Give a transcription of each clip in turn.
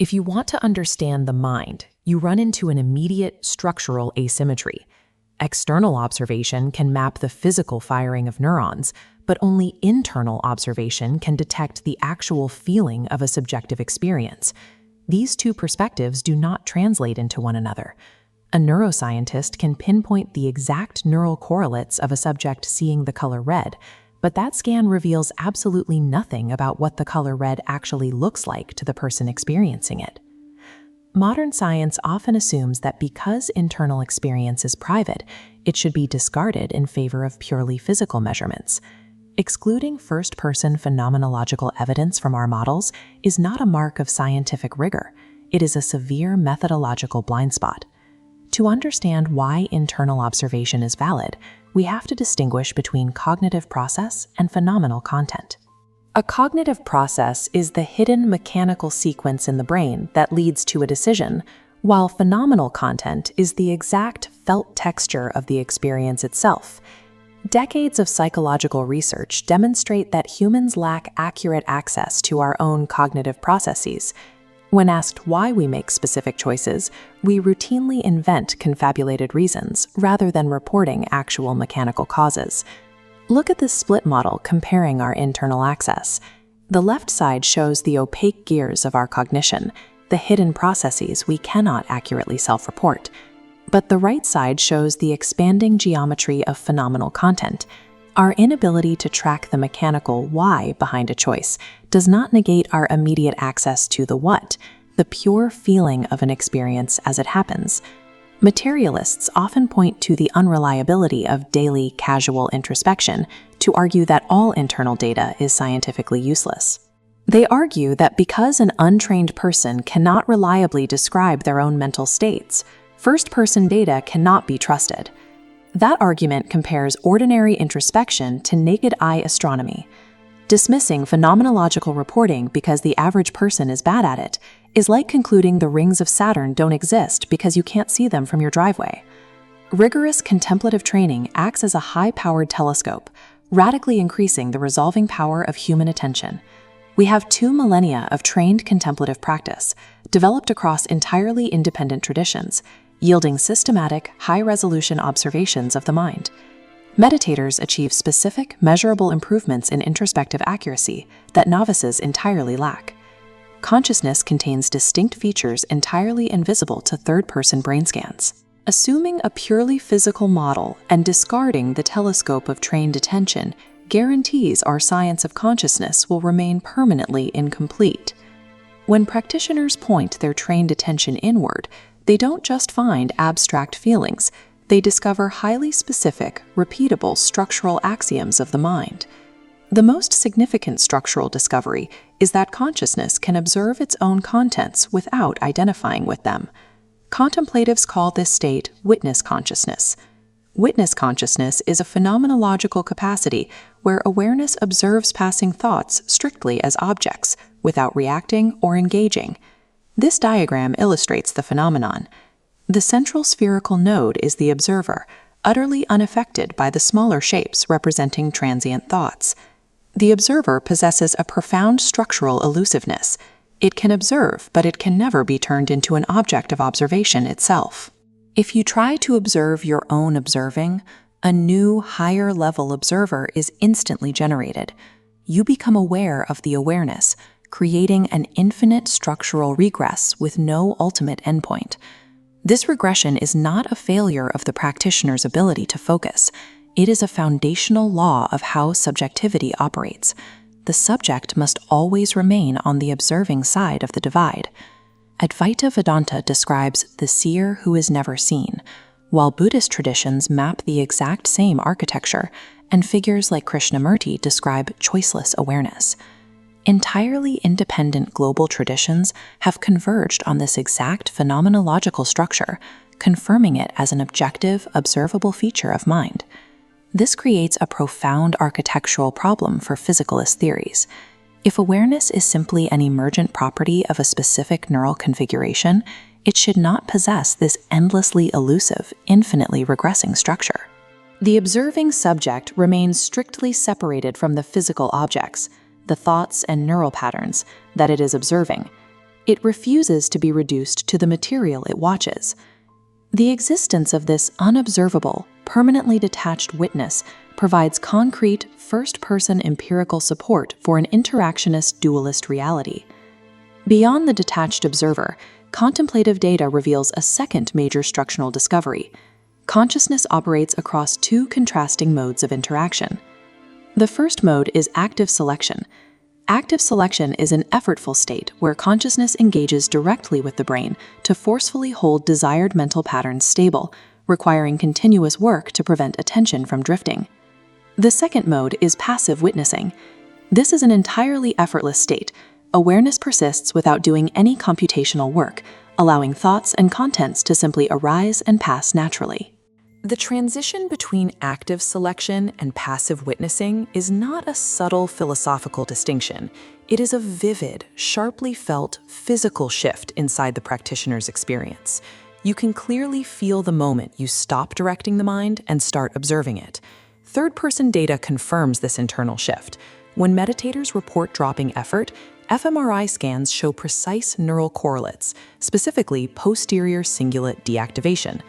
If you want to understand the mind, you run into an immediate structural asymmetry. External observation can map the physical firing of neurons, but only internal observation can detect the actual feeling of a subjective experience. These two perspectives do not translate into one another. A neuroscientist can pinpoint the exact neural correlates of a subject seeing the color red, but that scan reveals absolutely nothing about what the color red actually looks like to the person experiencing it. Modern science often assumes that because internal experience is private, it should be discarded in favor of purely physical measurements. Excluding first-person phenomenological evidence from our models is not a mark of scientific rigor. It is a severe methodological blind spot. To understand why internal observation is valid, we have to distinguish between cognitive process and phenomenal content. A cognitive process is the hidden mechanical sequence in the brain that leads to a decision, while phenomenal content is the exact felt texture of the experience itself. Decades of psychological research demonstrate that humans lack accurate access to our own cognitive processes. When asked why we make specific choices, we routinely invent confabulated reasons rather than reporting actual mechanical causes. Look at this split model comparing our internal access. The left side shows the opaque gears of our cognition, the hidden processes we cannot accurately self-report. But the right side shows the expanding geometry of phenomenal content. Our inability to track the mechanical why behind a choice does not negate our immediate access to the what, the pure feeling of an experience as it happens. Materialists often point to the unreliability of daily, casual introspection to argue that all internal data is scientifically useless. They argue that because an untrained person cannot reliably describe their own mental states, first-person data cannot be trusted. That argument compares ordinary introspection to naked eye astronomy. Dismissing phenomenological reporting because the average person is bad at it is like concluding the rings of Saturn don't exist because you can't see them from your driveway. Rigorous contemplative training acts as a high-powered telescope, radically increasing the resolving power of human attention. We have 2 millennia of trained contemplative practice, developed across entirely independent traditions, yielding systematic, high-resolution observations of the mind. Meditators achieve specific, measurable improvements in introspective accuracy that novices entirely lack. Consciousness contains distinct features entirely invisible to third-person brain scans. Assuming a purely physical model and discarding the telescope of trained attention guarantees our science of consciousness will remain permanently incomplete. When practitioners point their trained attention inward, they don't just find abstract feelings, they discover highly specific, repeatable structural axioms of the mind. The most significant structural discovery is that consciousness can observe its own contents without identifying with them. Contemplatives call this state witness consciousness. Witness consciousness is a phenomenological capacity where awareness observes passing thoughts strictly as objects, without reacting or engaging. This diagram illustrates the phenomenon. The central spherical node is the observer, utterly unaffected by the smaller shapes representing transient thoughts. The observer possesses a profound structural elusiveness. It can observe, but it can never be turned into an object of observation itself. If you try to observe your own observing, a new, higher-level observer is instantly generated. You become aware of the awareness, creating an infinite structural regress with no ultimate endpoint. This regression is not a failure of the practitioner's ability to focus. It is a foundational law of how subjectivity operates. The subject must always remain on the observing side of the divide. Advaita Vedanta describes the seer who is never seen, while Buddhist traditions map the exact same architecture, and figures like Krishnamurti describe choiceless awareness. Entirely independent global traditions have converged on this exact phenomenological structure, confirming it as an objective, observable feature of mind. This creates a profound architectural problem for physicalist theories. If awareness is simply an emergent property of a specific neural configuration, it should not possess this endlessly elusive, infinitely regressing structure. The observing subject remains strictly separated from the physical objects, the thoughts and neural patterns, that it is observing. It refuses to be reduced to the material it watches. The existence of this unobservable, permanently detached witness provides concrete, first-person empirical support for an interactionist dualist reality. Beyond the detached observer, contemplative data reveals a second major structural discovery. Consciousness operates across two contrasting modes of interaction. The first mode is active selection. Active selection is an effortful state where consciousness engages directly with the brain to forcefully hold desired mental patterns stable, requiring continuous work to prevent attention from drifting. The second mode is passive witnessing. This is an entirely effortless state. Awareness persists without doing any computational work, allowing thoughts and contents to simply arise and pass naturally. The transition between active selection and passive witnessing is not a subtle philosophical distinction. It is a vivid, sharply felt physical shift inside the practitioner's experience. You can clearly feel the moment you stop directing the mind and start observing it. Third-person data confirms this internal shift. When meditators report dropping effort, fMRI scans show precise neural correlates, specifically posterior cingulate deactivation.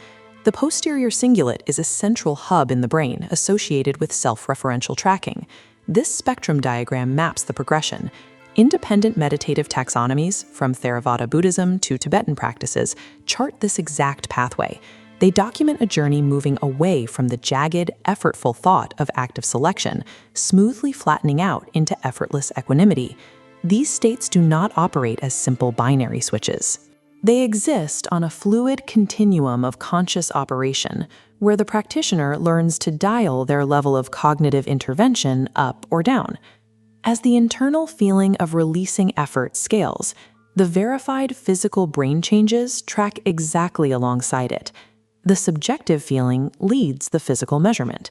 The posterior cingulate is a central hub in the brain associated with self-referential tracking. This spectrum diagram maps the progression. Independent meditative taxonomies, from Theravada Buddhism to Tibetan practices, chart this exact pathway. They document a journey moving away from the jagged, effortful thought of active selection, smoothly flattening out into effortless equanimity. These states do not operate as simple binary switches. They exist on a fluid continuum of conscious operation, where the practitioner learns to dial their level of cognitive intervention up or down. As the internal feeling of releasing effort scales, the verified physical brain changes track exactly alongside it. The subjective feeling leads the physical measurement.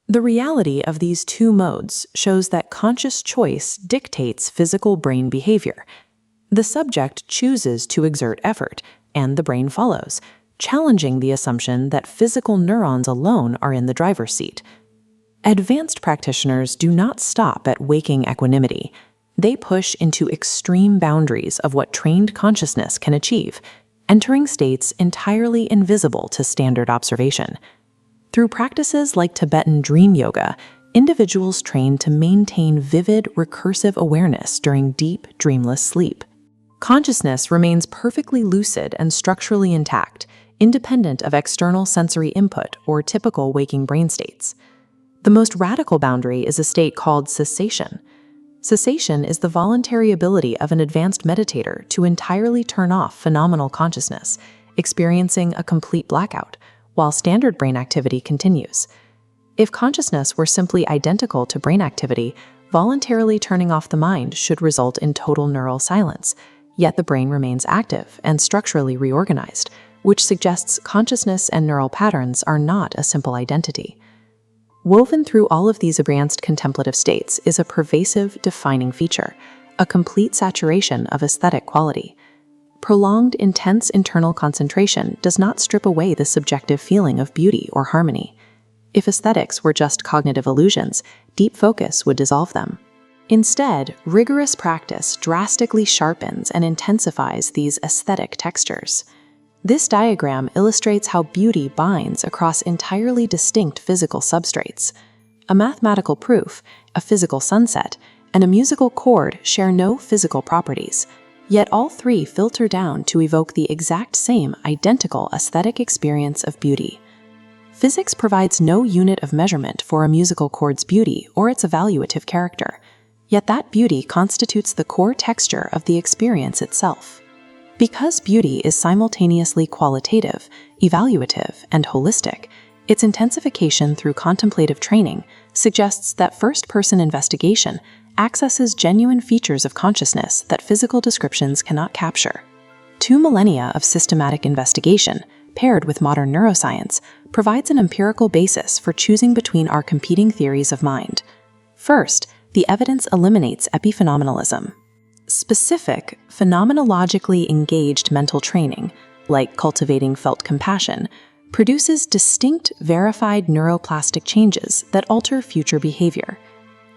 The reality of these two modes shows that conscious choice dictates physical brain behavior. The subject chooses to exert effort, and the brain follows, challenging the assumption that physical neurons alone are in the driver's seat. Advanced practitioners do not stop at waking equanimity. They push into extreme boundaries of what trained consciousness can achieve, entering states entirely invisible to standard observation. Through practices like Tibetan dream yoga, individuals train to maintain vivid, recursive awareness during deep, dreamless sleep. Consciousness remains perfectly lucid and structurally intact, independent of external sensory input or typical waking brain states. The most radical boundary is a state called cessation. Cessation is the voluntary ability of an advanced meditator to entirely turn off phenomenal consciousness, experiencing a complete blackout, while standard brain activity continues. If consciousness were simply identical to brain activity, voluntarily turning off the mind should result in total neural silence. Yet the brain remains active and structurally reorganized, which suggests consciousness and neural patterns are not a simple identity. Woven through all of these advanced contemplative states is a pervasive, defining feature, a complete saturation of aesthetic quality. Prolonged, intense internal concentration does not strip away the subjective feeling of beauty or harmony. If aesthetics were just cognitive illusions, deep focus would dissolve them. Instead, rigorous practice drastically sharpens and intensifies these aesthetic textures. This diagram illustrates how beauty binds across entirely distinct physical substrates. A mathematical proof, a physical sunset, and a musical chord share no physical properties, yet all three filter down to evoke the exact same identical aesthetic experience of beauty. Physics provides no unit of measurement for a musical chord's beauty or its evaluative character. Yet that beauty constitutes the core texture of the experience itself. Because beauty is simultaneously qualitative, evaluative, and holistic, its intensification through contemplative training suggests that first-person investigation accesses genuine features of consciousness that physical descriptions cannot capture. 2 millennia of systematic investigation, paired with modern neuroscience, provides an empirical basis for choosing between our competing theories of mind. First, the evidence eliminates epiphenomenalism. Specific, phenomenologically engaged mental training, like cultivating felt compassion, produces distinct, verified neuroplastic changes that alter future behavior.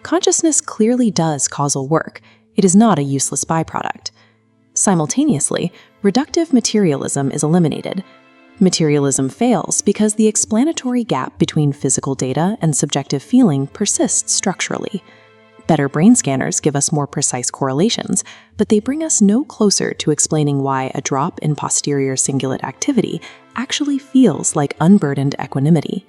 Consciousness clearly does causal work. It is not a useless byproduct. Simultaneously, reductive materialism is eliminated. Materialism fails because the explanatory gap between physical data and subjective feeling persists structurally. Better brain scanners give us more precise correlations, but they bring us no closer to explaining why a drop in posterior cingulate activity actually feels like unburdened equanimity.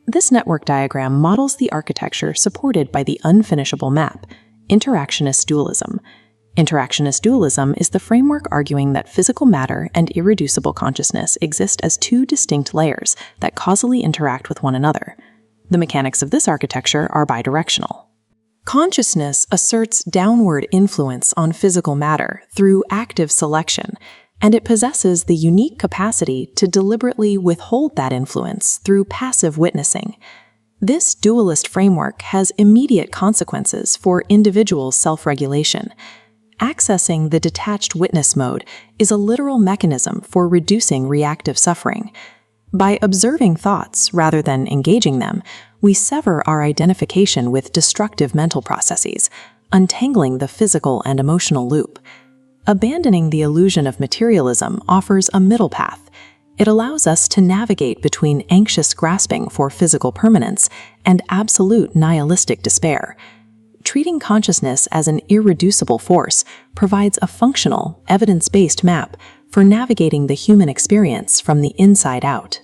This network diagram models the architecture supported by the unfinishable map, interactionist dualism. Interactionist dualism is the framework arguing that physical matter and irreducible consciousness exist as two distinct layers that causally interact with one another. The mechanics of this architecture are bidirectional. Consciousness asserts downward influence on physical matter through active selection, and it possesses the unique capacity to deliberately withhold that influence through passive witnessing. This dualist framework has immediate consequences for individual self-regulation. Accessing the detached witness mode is a literal mechanism for reducing reactive suffering. By observing thoughts rather than engaging them, we sever our identification with destructive mental processes, untangling the physical and emotional loop. Abandoning the illusion of materialism offers a middle path. It allows us to navigate between anxious grasping for physical permanence and absolute nihilistic despair. Treating consciousness as an irreducible force provides a functional, evidence-based map for navigating the human experience from the inside out.